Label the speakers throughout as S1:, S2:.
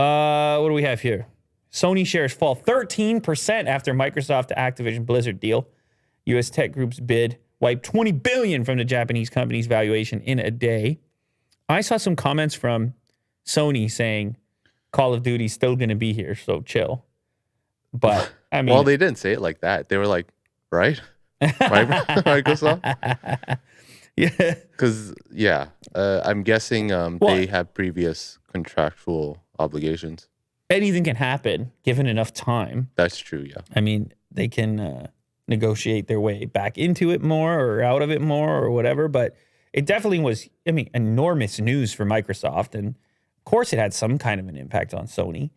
S1: What do we have here? Sony shares fall 13% after Microsoft Activision-Blizzard deal. U.S. tech group's bid wiped $20 billion from the Japanese company's valuation in a day. I saw some comments from Sony saying Call of Duty's still going to be here, so chill. But, I mean...
S2: Well, they didn't say it like that. They were like, right? Right, Microsoft?
S1: Yeah.
S2: Because, I'm guessing they have previous contractual obligations.
S1: Anything can happen given enough time.
S2: That's true, yeah.
S1: I mean, they can negotiate their way back into it more or out of it more or whatever, but it definitely was, enormous news for Microsoft, and of course it had some kind of an impact on Sony.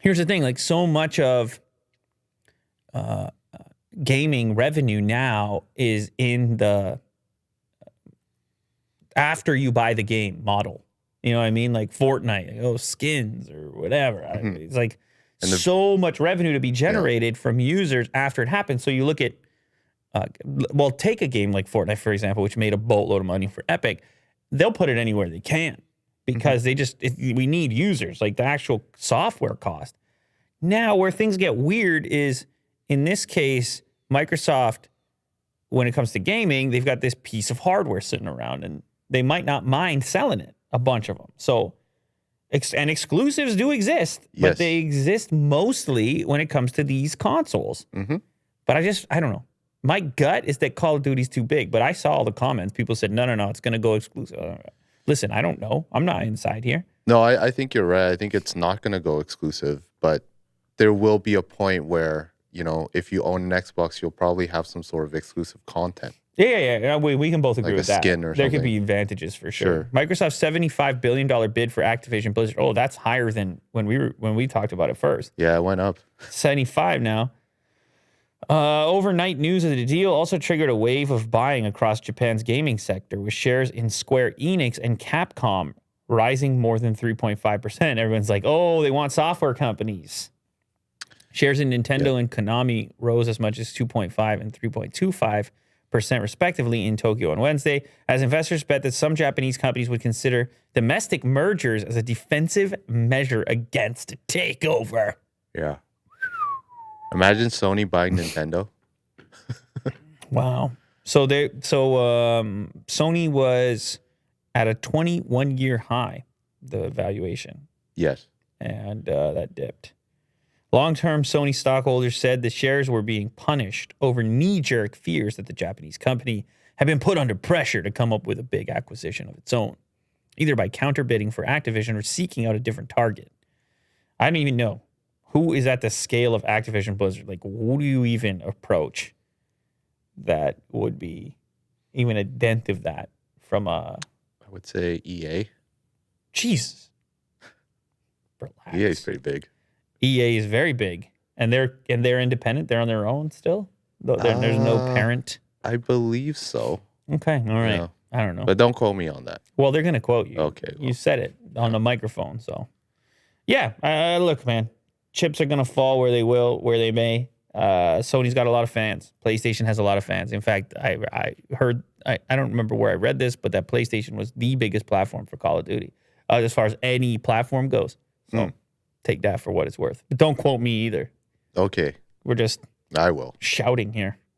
S1: Here's the thing, like so much of gaming revenue now is in the after you buy the game model. You know what I mean? Like Fortnite, skins or whatever.
S2: Mm-hmm.
S1: It's like so much revenue to be generated from users after it happens. So you look at, take a game like Fortnite, for example, which made a boatload of money for Epic. They'll put it anywhere they can because we need users, like the actual software cost. Now, where things get weird is, in this case, Microsoft, when it comes to gaming, they've got this piece of hardware sitting around, and they might not mind selling it, a bunch of them. So, and exclusives do exist, but they exist mostly when it comes to these consoles. Mm-hmm. But I don't know. My gut is that Call of Duty's too big, but I saw all the comments. People said, no, it's going to go exclusive. Listen, I don't know. I'm not inside here.
S2: No, I think you're right. I think it's not going to go exclusive, but there will be a point where, if you own an Xbox, you'll probably have some sort of exclusive content.
S1: Yeah. We can both agree with that.
S2: Skin or
S1: there
S2: something.
S1: Could be advantages for sure. Microsoft's $75 billion bid for Activision-Blizzard. Oh, that's higher than when we talked about it first.
S2: Yeah, it went up.
S1: 75 now. Overnight news of the deal also triggered a wave of buying across Japan's gaming sector, with shares in Square Enix and Capcom rising more than 3.5%. Everyone's like, oh, they want software companies. Shares in Nintendo and Konami rose as much as 2.5 and 3.25% respectively in Tokyo on Wednesday, as investors bet that some Japanese companies would consider domestic mergers as a defensive measure against a takeover.
S2: Yeah. Imagine Sony buying Nintendo.
S1: Wow. So Sony was at a 21-year high, the valuation.
S2: Yes.
S1: And that dipped. Long-term Sony stockholders said the shares were being punished over knee-jerk fears that the Japanese company had been put under pressure to come up with a big acquisition of its own, either by counterbidding for Activision or seeking out a different target. I don't even know. Who is at the scale of Activision-Blizzard? Like, who do you even approach that would be even a dent of that from a...
S2: I would say EA.
S1: Jesus. Relax.
S2: EA is pretty big.
S1: EA is very big. And they're independent? They're on their own still? There's no parent?
S2: I believe so.
S1: Okay, all right. Yeah. I don't know.
S2: But don't quote me on that.
S1: Well, they're going to quote you.
S2: Okay. Well.
S1: You said it on the microphone, so... Yeah, look, man. Chips are going to fall where they may. Sony's got a lot of fans. PlayStation has a lot of fans. In fact, I heard, I don't remember where I read this, but that PlayStation was the biggest platform for Call of Duty, as far as any platform goes. So take that for what it's worth. But don't quote me either.
S2: Okay.
S1: We're just
S2: I will
S1: shouting here.